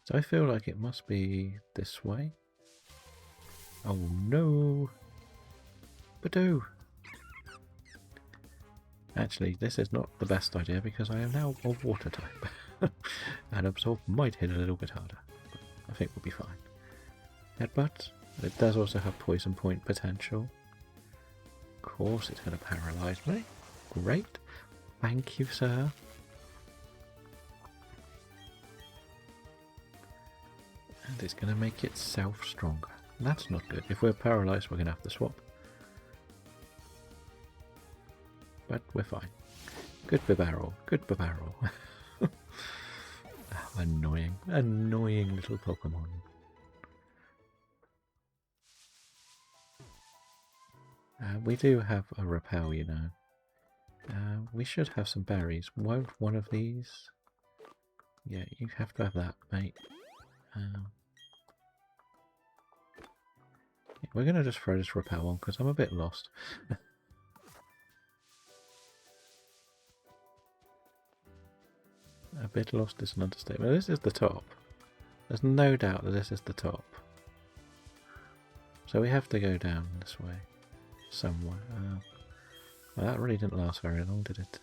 So I feel like it must be this way. Oh no! Badoo! Actually, this is not the best idea because I am now a water type. And absorb might hit a little bit harder. But I think we'll be fine. Headbutt. It does also have poison point potential. Of course it's going to paralyze me. Great. Thank you, sir. And it's going to make itself stronger. That's not good. If we're paralyzed, we're going to have to swap. But we're fine. Good barrel. Good barrel. Annoying. Annoying little Pokemon. We do have a repel, you know. We should have some berries. Won't one of these? Yeah, you have to have that, mate. We're going to just throw this repel on because I'm a bit lost. A bit lost is an understatement. This is the top. There's no doubt that this is the top. So we have to go down this way. Somewhere. Well, that really didn't last very long, did it?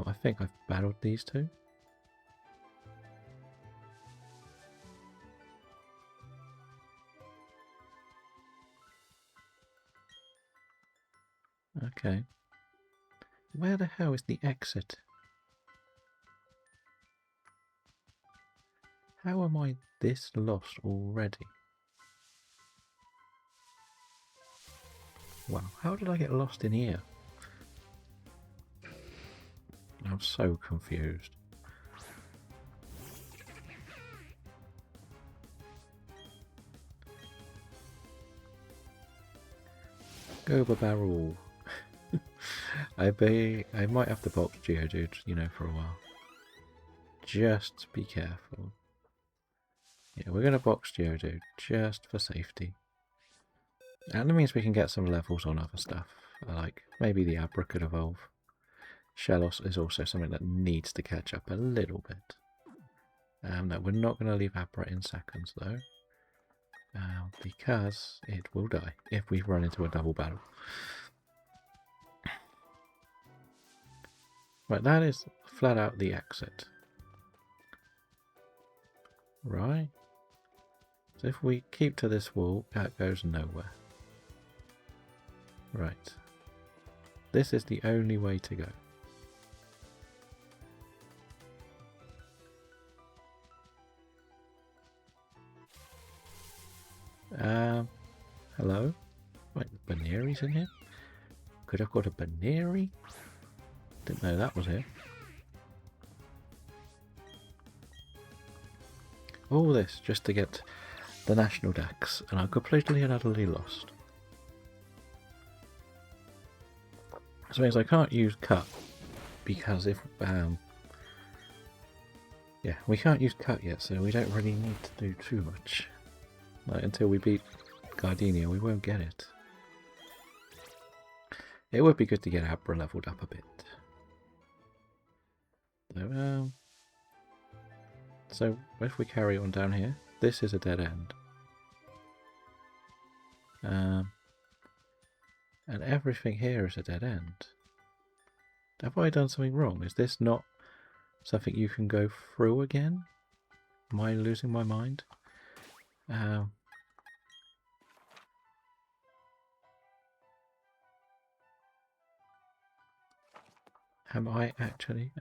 I think I've battled these two. Okay. Where the hell is the exit? How am I this lost already? Wow, how did I get lost in here? I'm so confused. Go barrel. I might have to box Geodude, you know, for a while. Just be careful. Yeah, we're gonna box Geodude just for safety. And it means we can get some levels on other stuff. Like maybe the Abra could evolve. Shellos is also something that needs to catch up a little bit. No, we're not going to leave Abra in seconds though. Because it will die if we run into a double battle. Right, that is flat out the exit. Right. So if we keep to this wall, that goes nowhere. Right. This is the only way to go. Hello? Wait, Baneri's in here? Could have got a Baneri? Didn't know that was here. All this just to get the national decks, and I'm completely and utterly lost. This means I can't use cut, because if, yeah, we can't use cut yet, so we don't really need to do too much. Like, until we beat Gardenia, we won't get it. It would be good to get Abra leveled up a bit. So if we carry on down here, this is a dead end. And everything here is a dead end. Have I done something wrong? Is this not something you can go through again? Am I losing my mind? Am I actually?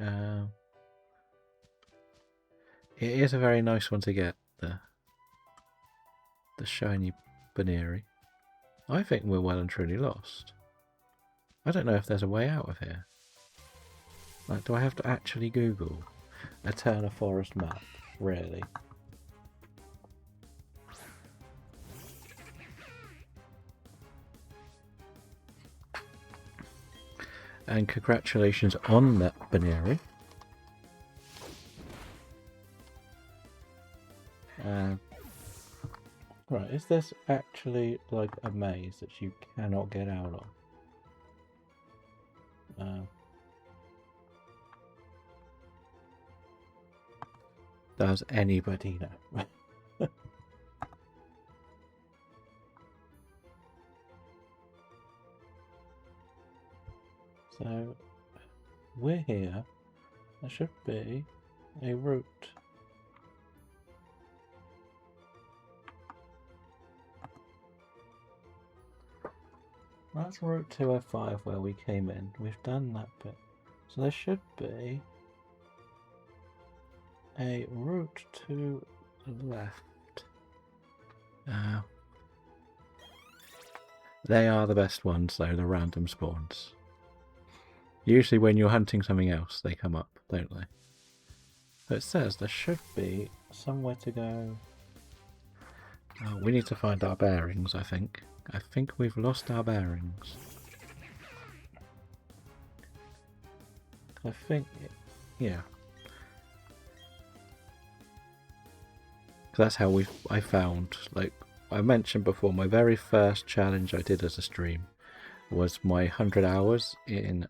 It is a very nice one to get, the shiny Baneri. I think we're well and truly lost. I don't know if there's a way out of here. Like, do I have to actually Google Eterna Forest map? Really? And congratulations on that, Baneri. Right, is this actually like a maze that you cannot get out of? Does anybody know? So, we're here. There should be a route. That's Route 205 where we came in. We've done that bit. So there should be a route to the left. They are the best ones though, the random spawns. Usually when you're hunting something else, they come up, don't they? So it says there should be somewhere to go. Oh, we need to find our bearings, I think. I think we've lost our bearings. I think, yeah. That's how I found, like I mentioned before, my very first challenge I did as a stream was my 100 hours in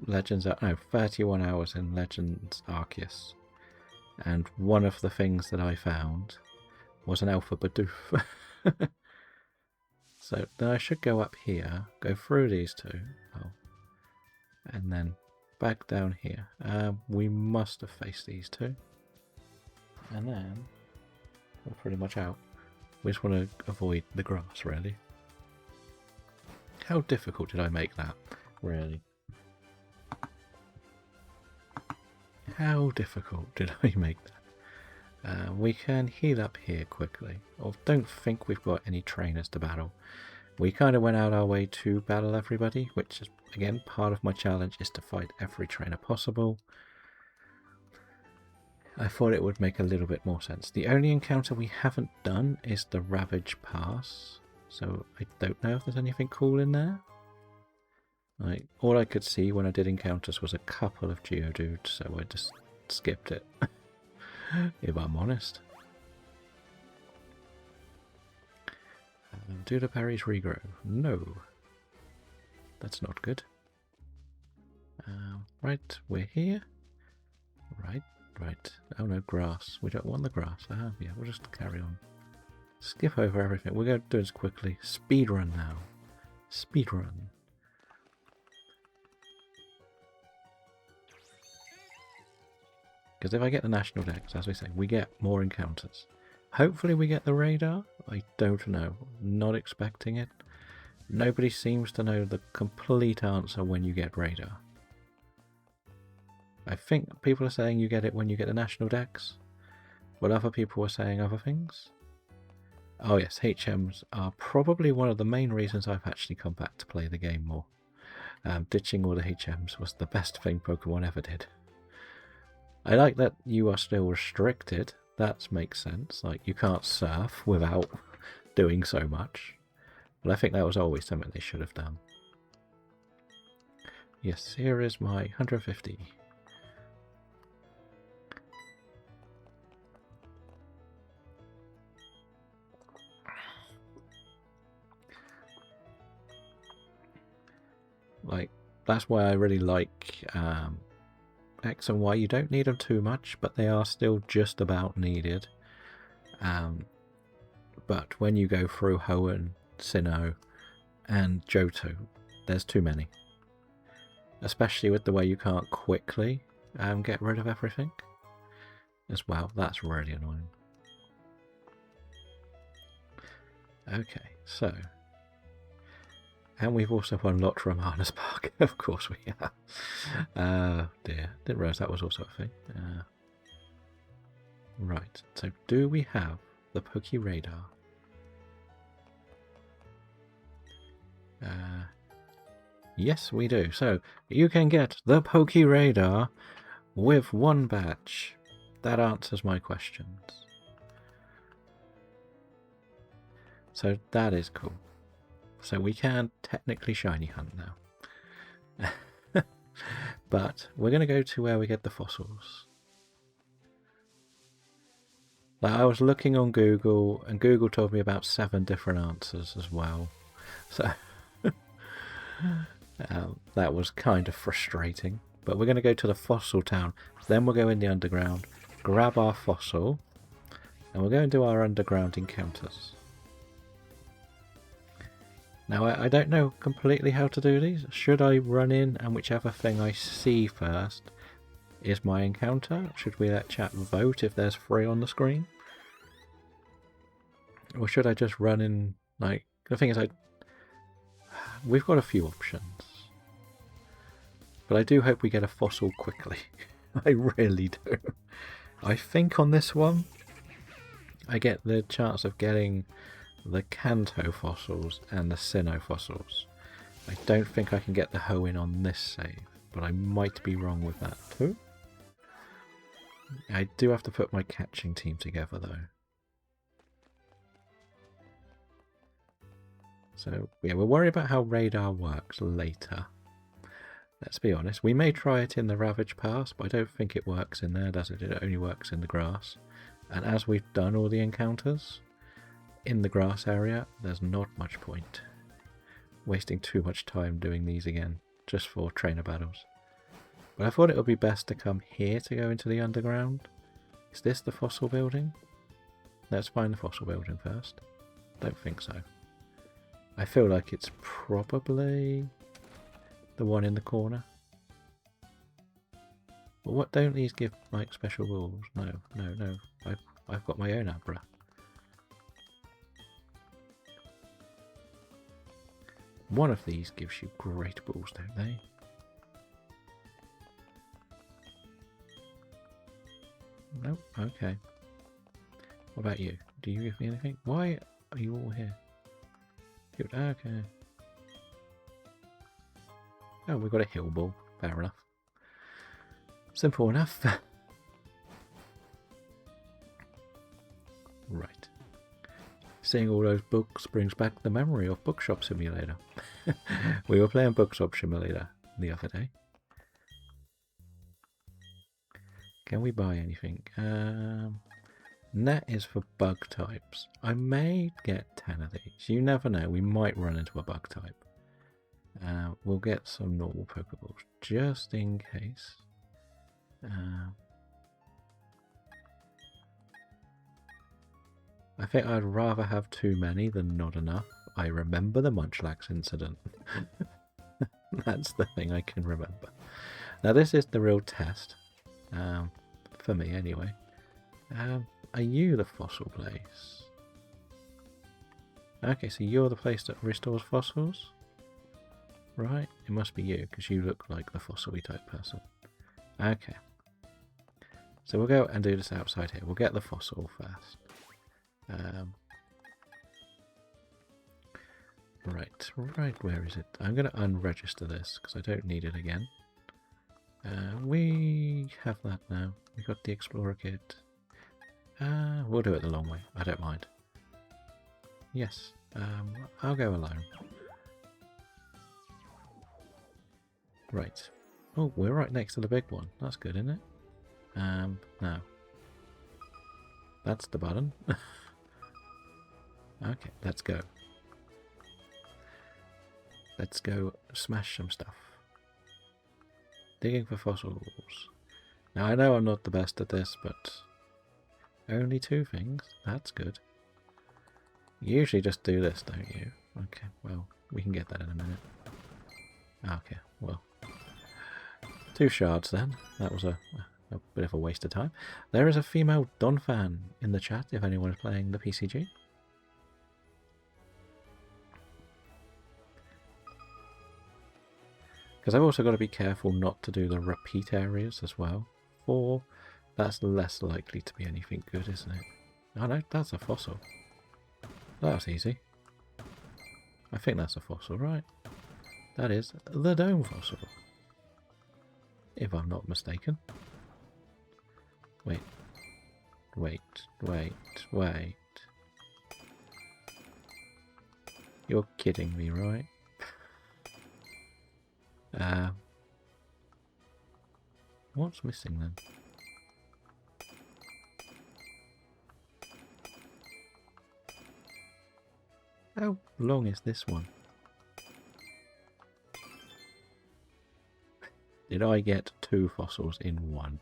Legends, no, 31 hours in Legends Arceus. And one of the things that I found was an Alpha Bidoof. So then I should go up here, go through these two, and then back down here. We must have faced these two. And then we're pretty much out. We just want to avoid the grass, really. How difficult did I make that, really? How difficult did I make that? We can heal up here quickly. I don't think we've got any trainers to battle. We kind of went out our way to battle everybody, which is, again, part of my challenge is to fight every trainer possible. I thought it would make a little bit more sense. The only encounter we haven't done is the Ravage Pass, so I don't know if there's anything cool in there. Like, all I could see when I did encounters was a couple of Geodudes, so I just skipped it, if I'm honest. Do the berries regrow? No. That's not good. Right, we're here. Right. Oh no, grass. We don't want the grass. Yeah, we'll just carry on. Skip over everything. We're going to do this quickly. Speed run now. Speed run. Because if I get the national dex, as we say, we get more encounters. Hopefully we get the radar. I don't know. Not expecting it. Nobody seems to know the complete answer when you get radar. I think people are saying you get it when you get the national dex, but other people are saying other things. Oh yes, HMs are probably one of the main reasons I've actually come back to play the game more. Ditching all the HMs was the best thing Pokemon ever did. I like that you are still restricted. That makes sense. Like, you can't surf without doing so much. But I think that was always something they should have done. Yes, here is my 150. Like, that's why I really like X and Y. You don't need them too much, but they are still just about needed. But when you go through Hoenn, Sinnoh, and Johto, there's too many. Especially with the way you can't quickly get rid of everything as well. That's really annoying. Okay, so... And we've also unlocked Romana's Park. Of course we have. Dear. Didn't realise that was also a thing. Right. So do we have the Poke Radar? Yes, we do. So you can get the Poke Radar with one badge. That answers my questions. So that is cool. So we can technically shiny hunt now. But we're going to go to where we get the fossils. Like, I was looking on Google, and Google told me about 7 different answers as well. So that was kind of frustrating. But we're going to go to the fossil town. Then we'll go in the underground. grab our fossil, and we'll go and do our underground encounters. Now, I don't know completely how to do these. Should I run in and whichever thing I see first is my encounter? Should we let chat vote if there's 3 on the screen? Or should I just run in, like, the thing is, we've got a few options. But I do hope we get a fossil quickly. I really do. I think on this one, I get the chance of getting the Kanto fossils and the Sinnoh fossils. I don't think I can get the Hoenn on this save, but I might be wrong with that too. I do have to put my catching team together though. So yeah, we'll worry about how radar works later. Let's be honest, we may try it in the Ravage Pass, but I don't think it works in there, does it? It only works in the grass. And as we've done all the encounters in the grass area, there's not much point wasting too much time doing these again, just for trainer battles. But I thought it would be best to come here to go into the underground. Is this the fossil building? Let's find the fossil building first. Don't think so. I feel like it's probably the one in the corner. But what don't these give like special rules? No. I've got my own Abra. One of these gives you great balls, don't they? Nope, okay. What about you? Do you give me anything? Why are you all here? Okay. Oh, we've got a hill ball. Fair enough. Simple enough. Right. Seeing all those books brings back the memory of Bookshop Simulator. We were playing Bookshop Simulator the other day. Can we buy anything? Net is for bug types. I may get 10 of these. You never know. We might run into a bug type. We'll get some normal Pokeballs just in case. I think I'd rather have too many than not enough. I remember the Munchlax incident. That's the thing I can remember. Now this is the real test. For me anyway. Are you the fossil place? Okay, so you're the place that restores fossils? Right, it must be you, because you look like the fossil-y type person. Okay. So we'll go and do this outside here. We'll get the fossil first. Right, where is it? I'm going to unregister this, because I don't need it again. We have that now. We got the Explorer Kit. We'll do it the long way. I don't mind. Yes, I'll go alone. Right. Oh, we're right next to the big one. That's good, isn't it? No. That's the button. Okay, let's go. Let's go smash some stuff. Digging for fossils. Now, I know I'm not the best at this, but only 2 things. That's good. You usually just do this, don't you? Okay, well, we can get that in a minute. Okay, well. 2 shards then. That was a bit of a waste of time. There is a female Don fan in the chat if anyone is playing the PCG. Because I've also got to be careful not to do the repeat areas as well. For that's less likely to be anything good, isn't it? Oh no, that's a fossil. That was easy. I think that's a fossil, right? That is the dome fossil. If I'm not mistaken. Wait. You're kidding me, right? What's missing then? How long is this one? Did I get 2 fossils in one?